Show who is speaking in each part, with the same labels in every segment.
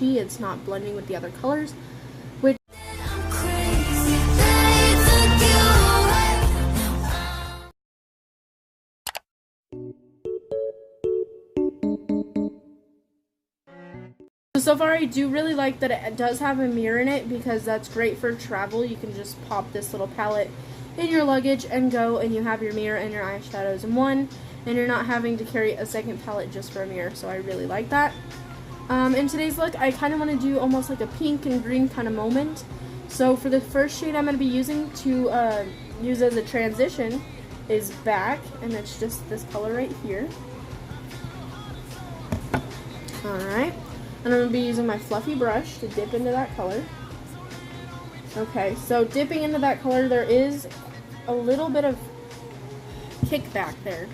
Speaker 1: It's not blending with the other colors, which so far I do really like that it does have a mirror in it, because that's great for travel. You can just pop this little palette in your luggage and go, and you have your mirror and your eyeshadows in one, and you're not having to carry a second palette just for a mirror, so I really like that. In today's look, I kind of want to do almost like a pink and green kind of moment. So for the first shade I'm going to be using to use as a transition is Back, and it's just this color right here. Alright, and I'm going to be using my fluffy brush to dip into that color. Okay, so dipping into that color, there is a little bit of kickback there,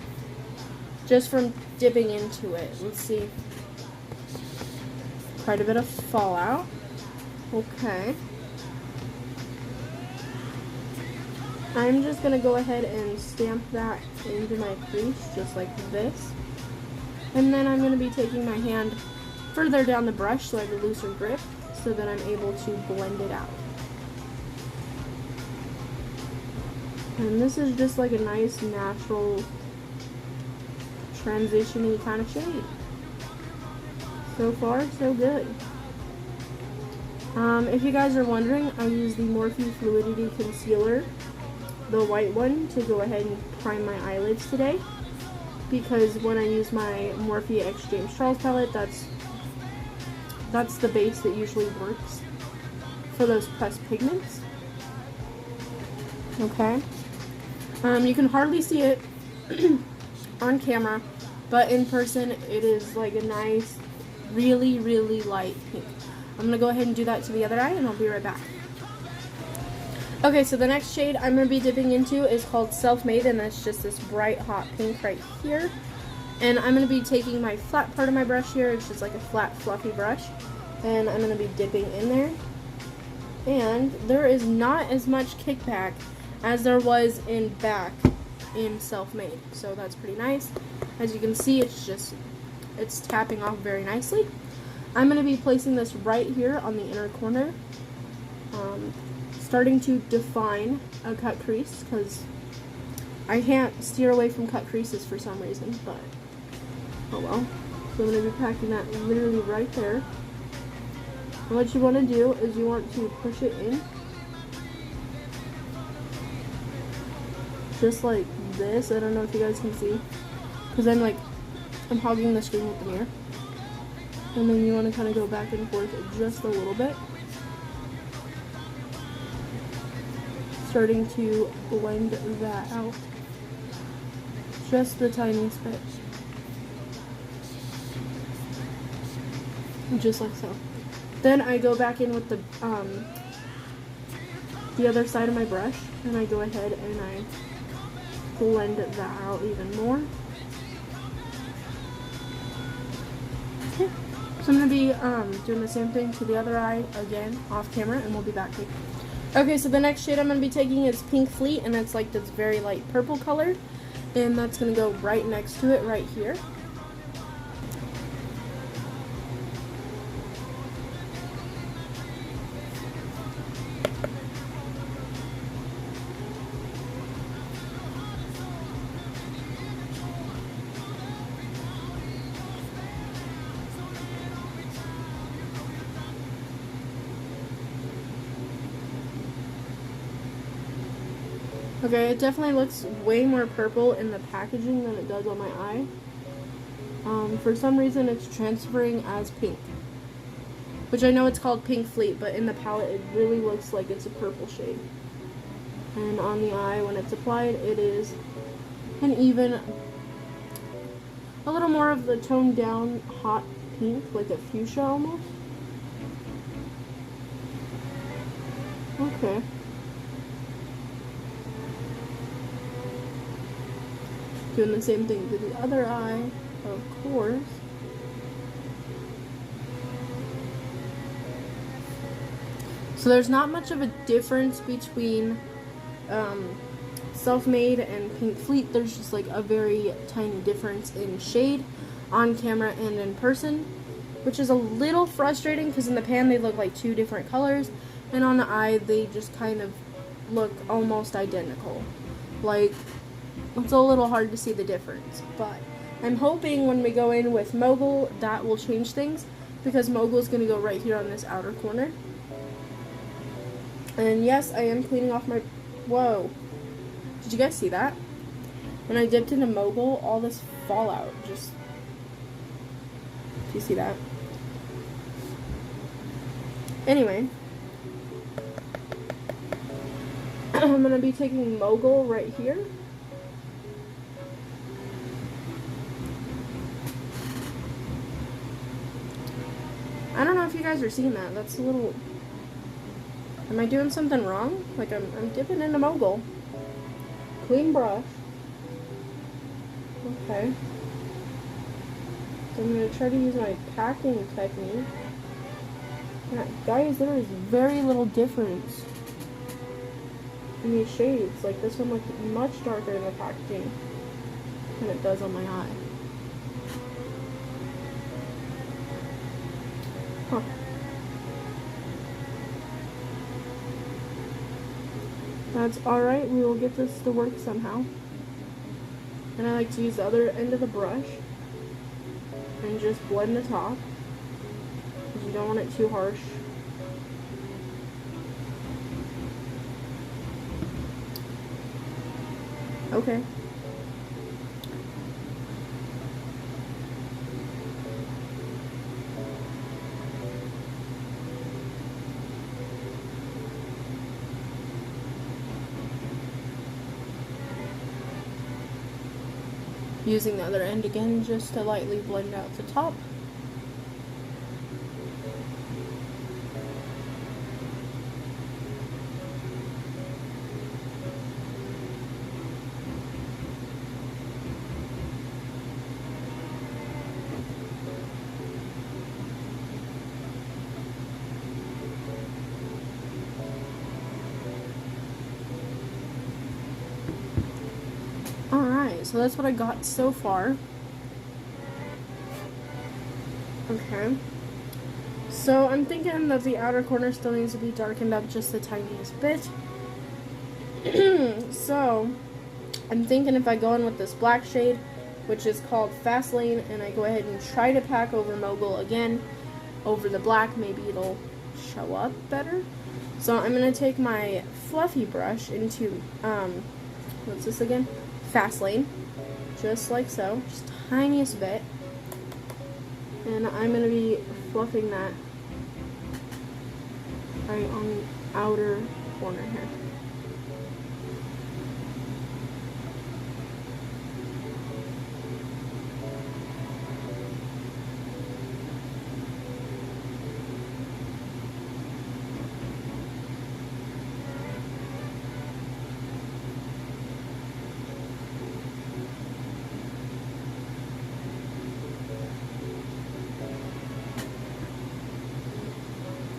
Speaker 1: just from dipping into it. Let's see. Quite a bit of fallout. Okay. I'm just going to go ahead and stamp that into my crease, just like this. And then I'm going to be taking my hand further down the brush so I have a looser grip, so that I'm able to blend it out. And this is just like a nice, natural, transition-y kind of shade. So far, so good. If you guys are wondering, I use the Morphe Fluidity Concealer, the white one, to go ahead and prime my eyelids today. Because when I use my Morphe X James Charles palette, that's the base that usually works for those pressed pigments. Okay. You can hardly see it on camera, but in person it is like a nice, really, really light pink. I'm going to go ahead and do that to the other eye, and I'll be right back. Okay, so the next shade I'm going to be dipping into is called Self-Made, and that's just this bright, hot pink right here. And I'm going to be taking my flat part of my brush here, it's just like a flat, fluffy brush, and I'm going to be dipping in there. And there is not as much kickback as there was in Back in Self-Made, so that's pretty nice. As you can see, it's tapping off very nicely. I'm going to be placing this right here on the inner corner, starting to define a cut crease, because I can't steer away from cut creases for some reason, but oh well. So I'm going to be packing that literally right there. And what you want to do is you want to push it in, just like this. I don't know if you guys can see, because I'm hogging the screen with the mirror. And then you want to kind of go back and forth just a little bit, starting to blend that out just the tiniest bit, just like so. Then I go back in with the other side of my brush, and I go ahead and I blend that out even more. Okay. So I'm going to be doing the same thing to the other eye again off camera, and we'll be back later. Okay, so the next shade I'm going to be taking is Pink Fleet, and it's like this very light purple color, and that's going to go right next to it right here. Okay, it definitely looks way more purple in the packaging than it does on my eye. For some reason it's transferring as pink, which I know it's called Pink Fleet, but in the palette it really looks like it's a purple shade. And on the eye, when it's applied, it is an even, a little more of the toned down hot pink, like a fuchsia almost. Okay. Doing the same thing to the other eye, of course. So there's not much of a difference between Self-Made and Pink Fleet. There's just like a very tiny difference in shade on camera and in person. which is a little frustrating because in the pan they look like two different colors, and on the eye they just kind of look almost identical. Like, it's a little hard to see the difference, but I'm hoping when we go in with Mogul that will change things, because Mogul is going to go right here on this outer corner. And yes, I am cleaning off my... Whoa. Did you guys see that? When I dipped into Mogul, all this fallout just... Do you see that? Anyway. I'm going to be taking Mogul right here. I don't know if you guys are seeing that. That's a little... Am I doing something wrong? Like, I'm dipping into Mogul. Clean brush. Okay. So I'm going to try to use my packing technique. Yeah, guys, there is very little difference in these shades. Like, this one looks much darker in the packaging than it does on my eye. Huh. That's alright, we will get this to work somehow. And I like to use the other end of the brush and just blend the top, because you don't want it too harsh. Okay. Using the other end again just to lightly blend out the top. So that's what I got so far. Okay. So I'm thinking that the outer corner still needs to be darkened up just the tiniest bit. So I'm thinking if I go in with this black shade, which is called Fast Lane, and I go ahead and try to pack over Mogul again over the black, maybe it'll show up better. So I'm going to take my fluffy brush into, what's this again? Fast Lane, just like so, just tiniest bit, and I'm going to be fluffing that right on the outer corner here.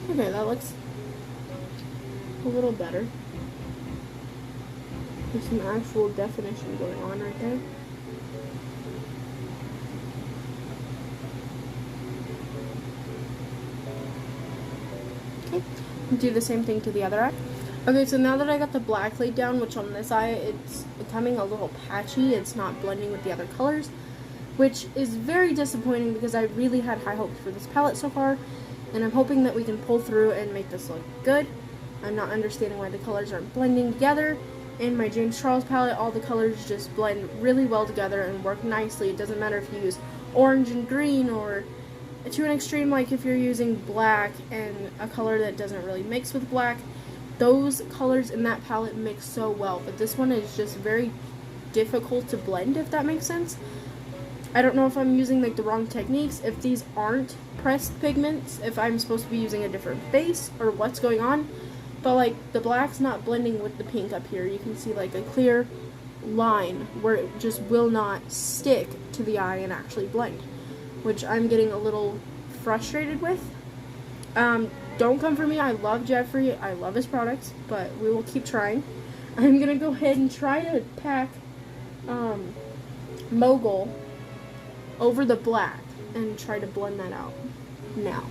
Speaker 1: Okay, that looks a little better. There's some actual definition going on right there. Okay, do the same thing to the other eye. Okay, so now that I got the black laid down, which on this eye it's becoming a little patchy, it's not blending with the other colors, which is very disappointing because I really had high hopes for this palette so far. And I'm hoping that we can pull through and make this look good. I'm not understanding why the colors aren't blending together. In my James Charles palette, all the colors just blend really well together and work nicely. It doesn't matter if you use orange and green, or to an extreme, like if you're using black and a color that doesn't really mix with black. Those colors in that palette mix so well, but this one is just very difficult to blend, if that makes sense. I don't know if I'm using like the wrong techniques, if these aren't pressed pigments, if I'm supposed to be using a different base, or what's going on. But like the black's not blending with the pink up here. You can see like a clear line where it just will not stick to the eye and actually blend, which I'm getting a little frustrated with. Don't come for me. I love Jeffree. I love his products, but we will keep trying. I'm gonna go ahead and try to pack Mogul over the black and try to blend that out. now.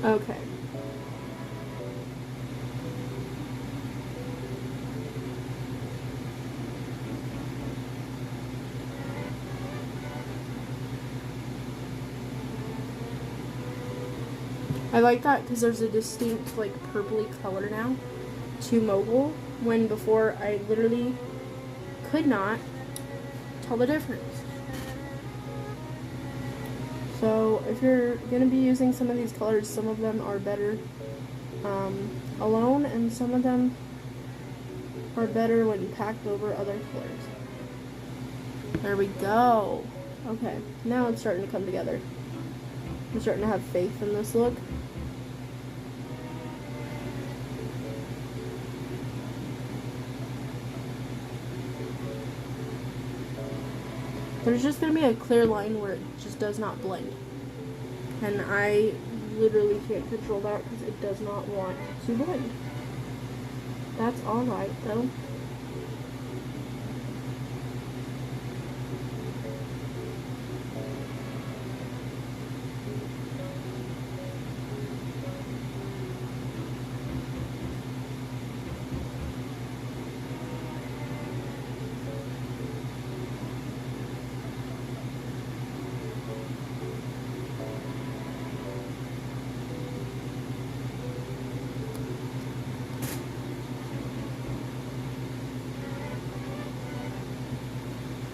Speaker 1: Okay. I like that because there's a distinct, like, purpley color now to Mogul, when before I literally could not tell the difference. So if you're going to be using some of these colors, some of them are better alone, and some of them are better when packed over other colors. There we go. Okay, now it's starting to come together. I'm starting to have faith in this look. There's just going to be a clear line where it just does not blend. And I literally can't control that because it does not want to blend. That's alright though.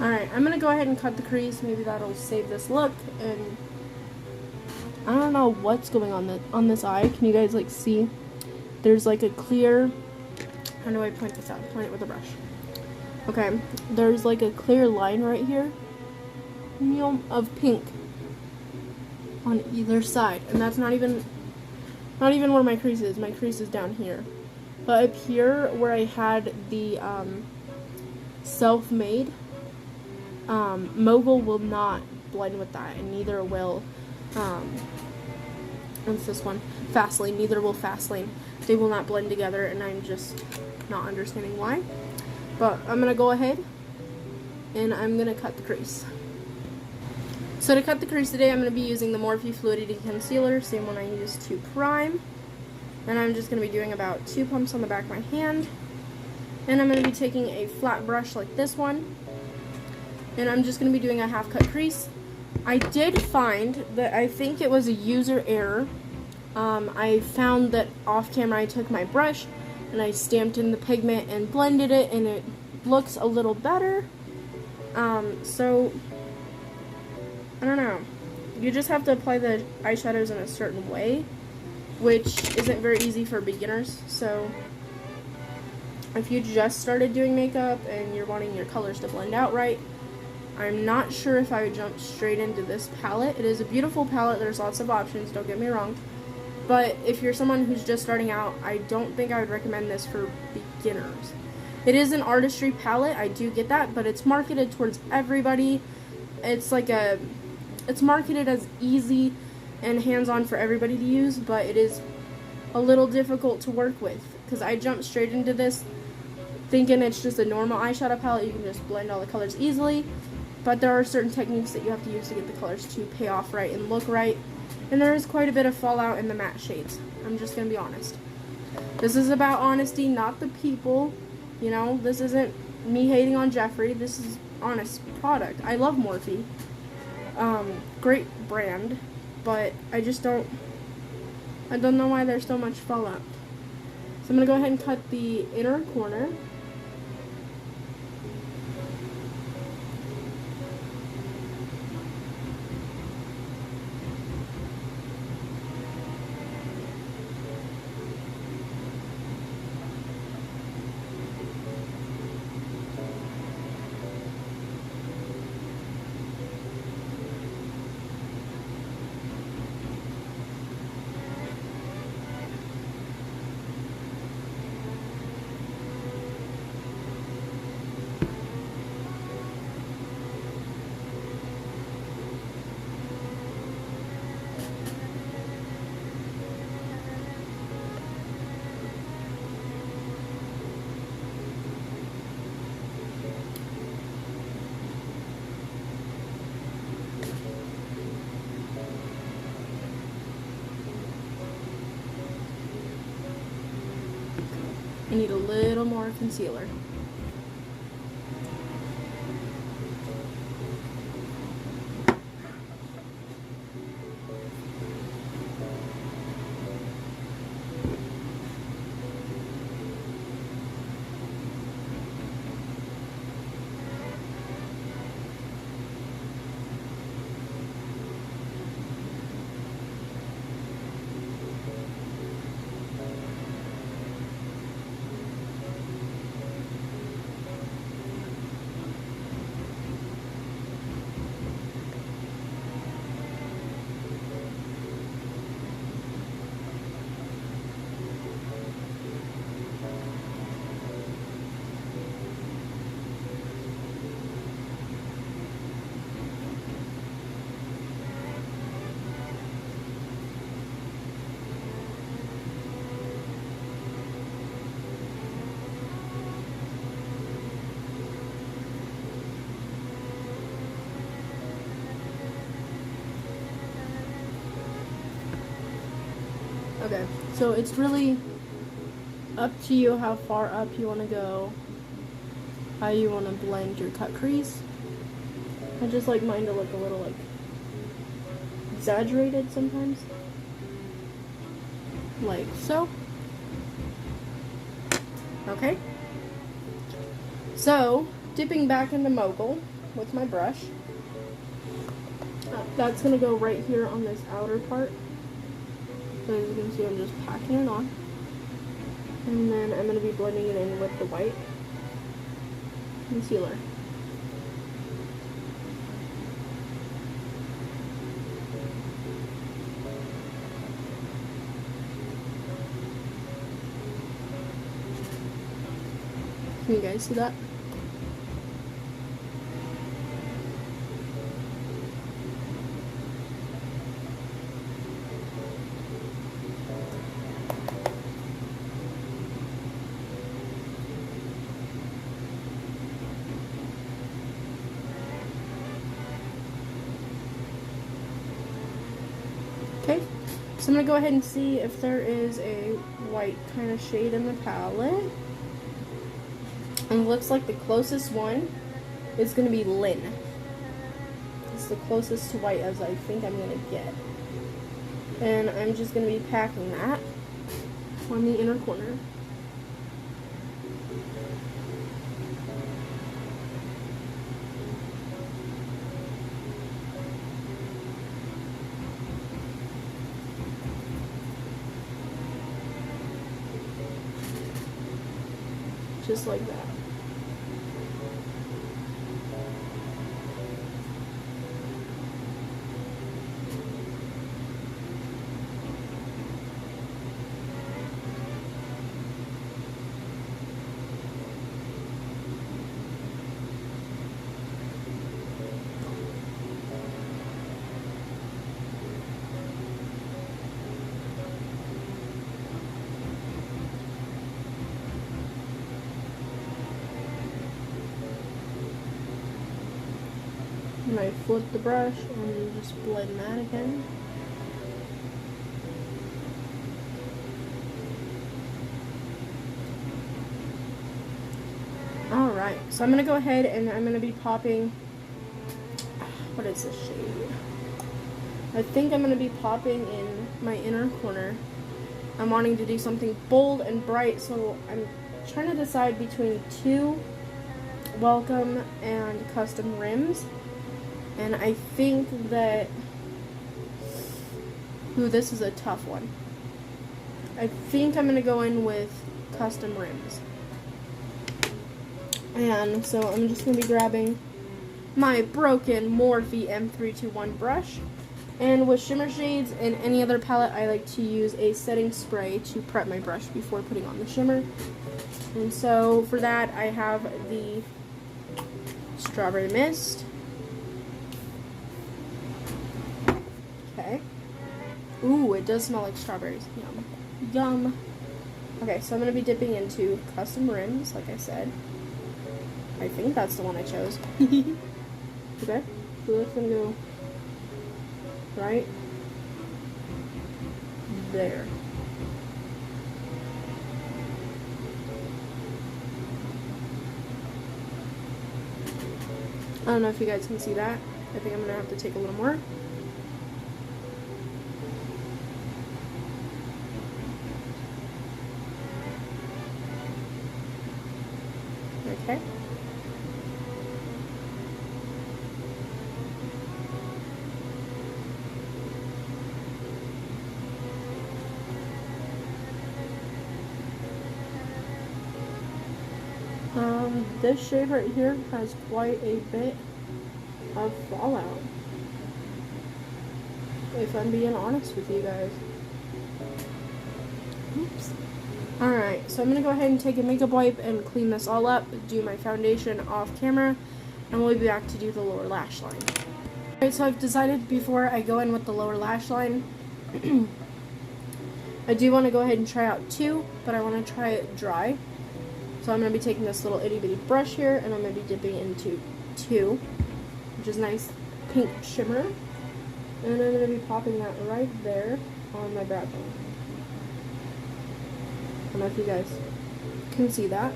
Speaker 1: Alright, I'm gonna go ahead and cut the crease. Maybe that'll save this look. And I don't know what's going on this eye. Can you guys like see? There's like a clear. How do I point this out? Point it with a brush. Okay, there's like a clear line right here, of pink on either side, and that's not even where my crease is. My crease is down here, but up here where I had the self-made. Mogul will not blend with that, and neither will, what's this one? Fastlane. Neither will Fastlane. They will not blend together, and I'm just not understanding why. But I'm going to go ahead, and I'm going to cut the crease. So to cut the crease today, I'm going to be using the Morphe Fluidity Concealer, same one I used to prime. And I'm just going to be doing about 2 pumps on the back of my hand. And I'm going to be taking a flat brush like this one. And I'm just going to be doing a half cut crease. I did find that I think it was a user error. I found that off camera I took my brush and I stamped in the pigment and blended it, and it looks a little better. So, I don't know. You just have to apply the eyeshadows in a certain way, which isn't very easy for beginners. So, if you just started doing makeup and you're wanting your colors to blend out right, I'm not sure if I would jump straight into this palette. It is a beautiful palette. There's lots of options, don't get me wrong. But if you're someone who's just starting out, I don't think I would recommend this for beginners. It is an Artistry palette, I do get that, but it's marketed towards everybody. It's marketed as easy and hands-on for everybody to use, but it is a little difficult to work with, because I jumped straight into this thinking it's just a normal eyeshadow palette. You can just blend all the colors easily. But there are certain techniques that you have to use to get the colors to pay off right and look right. And there is quite a bit of fallout in the matte shades. I'm just going to be honest. This is about honesty, not the people. You know, this isn't me hating on Jeffree. This is honest product. I love Morphe. Great brand. But I don't know why there's so much fallout. So I'm going to go ahead and cut the inner corner. I need a little more concealer. Okay, so it's really up to you how far up you want to go, how you want to blend your cut crease. I just like mine to look a little like exaggerated sometimes, like so. Okay, so dipping back into Mogul with my brush, that's going to go right here on this outer part. So as you can see, I'm just packing it on. And then I'm going to be blending it in with the white concealer. Can you guys see that? Okay, so I'm going to go ahead and see if there is a white kind of shade in the palette. And it looks like the closest one is going to be Lynn. It's the closest to white as I think I'm going to get. And I'm just going to be packing that on the inner corner. Just like that. And I flip the brush and just blend that again. Alright, so I'm going to go ahead and I'm going to be popping, what is this shade? I think I'm going to be popping in my inner corner. I'm wanting to do something bold and bright, so I'm trying to decide between two Welcome and Custom rims. And I think that, ooh, this is a tough one. I think I'm going to go in with Custom rims. And so I'm just going to be grabbing my broken Morphe M321 brush. And with shimmer shades and any other palette, I like to use a setting spray to prep my brush before putting on the shimmer. And so for that, I have the Strawberry Mist. Okay. Ooh, it does smell like strawberries. Yum. Yum. Okay, so I'm going to be dipping into Custom Rims, like I said. I think that's the one I chose. Okay, so that's going to go right there. I don't know if you guys can see that. I think I'm going to have to take a little more. Okay. This shade right here has quite a bit of fallout, if I'm being honest with you guys. Oops. Alright, so I'm going to go ahead and take a makeup wipe and clean this all up, do my foundation off camera, and we'll be back to do the lower lash line. Alright, so I've decided before I go in with the lower lash line, I do want to go ahead and try out 2, but I want to try it dry. So I'm going to be taking this little itty bitty brush here, and I'm going to be dipping into 2, which is nice pink shimmer. And I'm going to be popping that right there on my brow bone. I don't know if you guys can see that.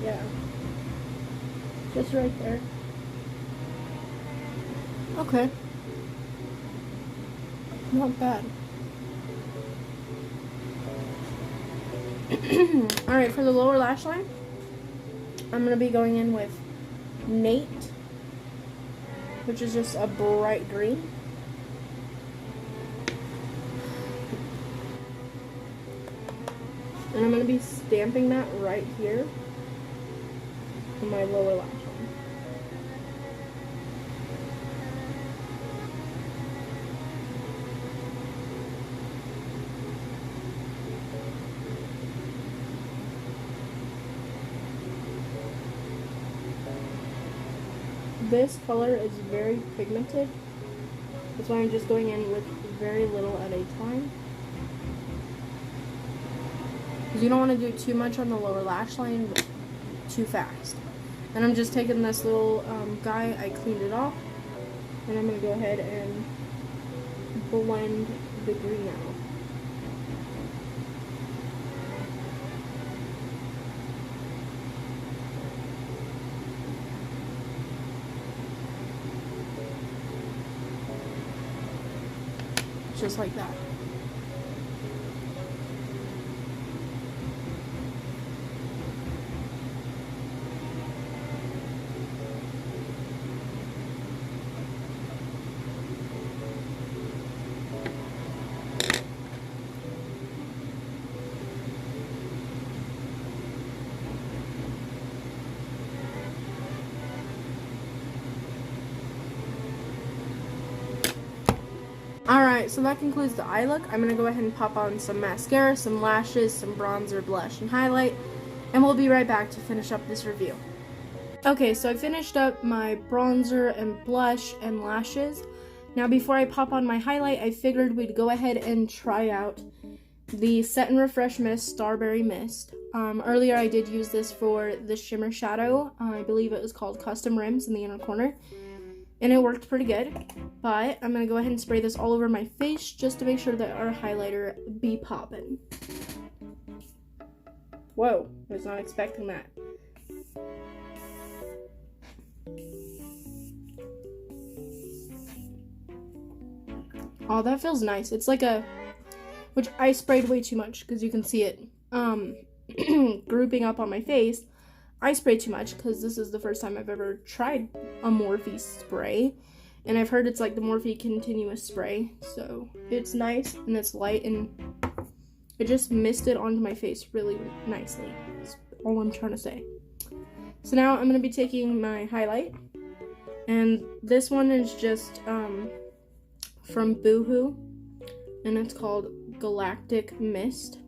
Speaker 1: Yeah. Just right there. Okay. Not bad. Alright, for the lower lash line, I'm going to be going in with Nate, which is just a bright green. And I'm going to be stamping that right here on my lower lash line. This color is very pigmented. That's why I'm just going in with very little at a time. Because you don't want to do too much on the lower lash line, but too fast. And I'm just taking this little guy, I cleaned it off, and I'm going to go ahead and blend the green out. Just like that. Alright, so that concludes the eye look. I'm going to go ahead and pop on some mascara, some lashes, some bronzer, blush, and highlight, and we'll be right back to finish up this review. Okay, so I finished up my bronzer and blush and lashes. Now before I pop on my highlight, I figured we'd go ahead and try out the Set and Refresh Mist Starberry Mist. Earlier I did use this for the shimmer shadow. I believe it was called Custom Rims in the inner corner. And it worked pretty good, but I'm going to go ahead and spray this all over my face just to make sure that our highlighter be poppin'. Whoa, I was not expecting that. Oh, that feels nice. It's like a, which I sprayed way too much because you can see it grouping up on my face. I spray too much because this is the first time I've ever tried a Morphe spray, and I've heard it's like the Morphe continuous spray, so it's nice and it's light and it just misted onto my face really nicely. That's all I'm trying to say. So now I'm going to be taking my highlight, and this one is just from Boohoo, and it's called Galactic Mist.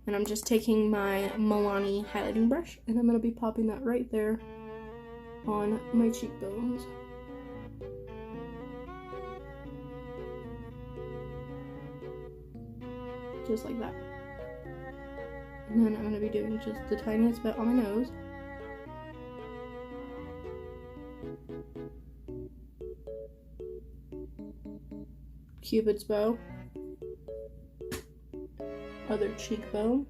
Speaker 1: And I'm just taking my Milani highlighting brush, and I'm going to be popping that right there on my cheekbones. Just like that. And then I'm going to be doing just the tiniest bit on my nose. Cupid's bow. Other cheekbone.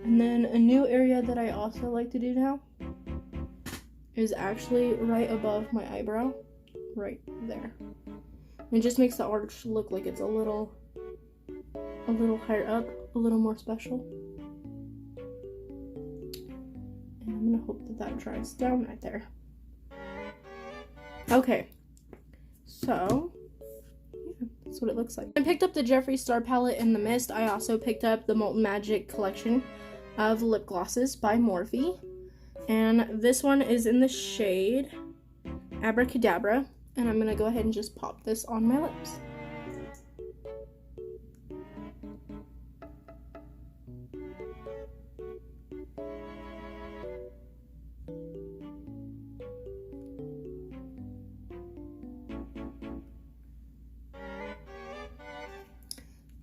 Speaker 1: And then a new area that I also like to do now is actually right above my eyebrow, right there. It just makes the arch look like it's a little higher up, a little more special. And I'm gonna hope that that dries down right there. Okay, so yeah, that's what it looks like. I picked up the Jeffree Star palette in the mist. I also picked up the Molten Magic collection of lip glosses by Morphe. And this one is in the shade Abracadabra. And I'm gonna go ahead and just pop this on my lips.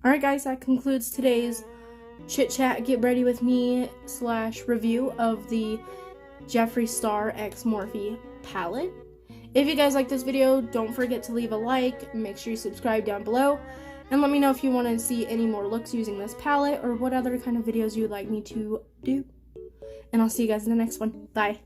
Speaker 1: Alright guys, that concludes today's chit chat, get ready with me / review of the Jeffree Star x Morphe palette. If you guys like this video, don't forget to leave a like, make sure you subscribe down below, and let me know if you want to see any more looks using this palette or what other kind of videos you would like me to do. And I'll see you guys in the next one. Bye.